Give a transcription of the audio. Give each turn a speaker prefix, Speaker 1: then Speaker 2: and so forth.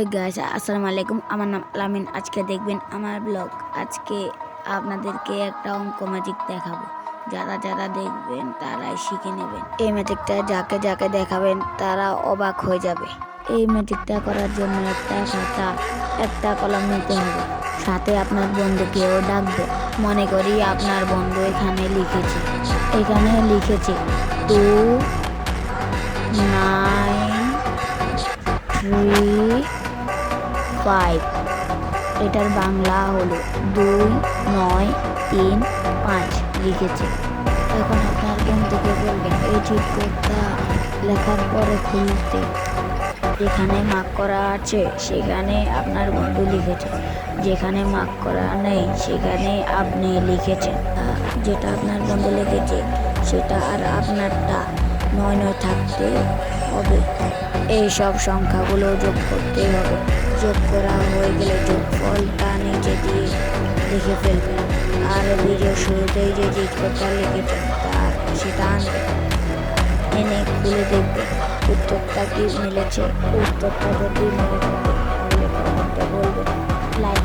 Speaker 1: Hello guys, আসসালামু আলাইকুম। আমার নাম আলামিন। আজকে দেখবেন আমার ব্লগ। আজকে আপনাদেরকে একটা অঙ্ক ম্যাজিক দেখাবো। যারা যারা দেখবেন তারাই শিখে নেবেন। এই ম্যাজিকটা যাকে যাকে দেখাবেন তারা অবাক হয়ে যাবে। এই ম্যাজিকটা করার জন্য একটা খাতা, একটা কলম নিতে হবে। সাথে আপনার বন্ধুকেও ডাকবে। মনে করি আপনার বন্ধু এখানে লিখেছে 2935। এটার বাংলা হলো 2935 লিখেছে। এখন আপনার বন্ধুকে বলবেন এই চিটকোডটা লেখার পরে খুলতে। যেখানে মার্ক করা আছে সেখানে আপনার বন্ধু লিখেছে, যেখানে মার্ক করা নেই সেখানে আপনি লিখেছেন। যেটা আপনার বন্ধু লিখেছে সেটা আর আপনারটা 99 থাকতে হবে। এই সব সংখ্যাগুলো যোগ করতে হবে। যোগ করা হয়ে গেলে যোগফলটা নিচে দিয়ে লিখে ফেলবেন। আর ভিডিও শুরুতেই যে চিটকোডটা লিখেছেন সেটা আনবেন, এনে খুলে দেখবেন উত্তরটা কি মিলেছে। উত্তরটা যদি মিলে থাকে তাহলে কমেন্টে বলবেন। লাইক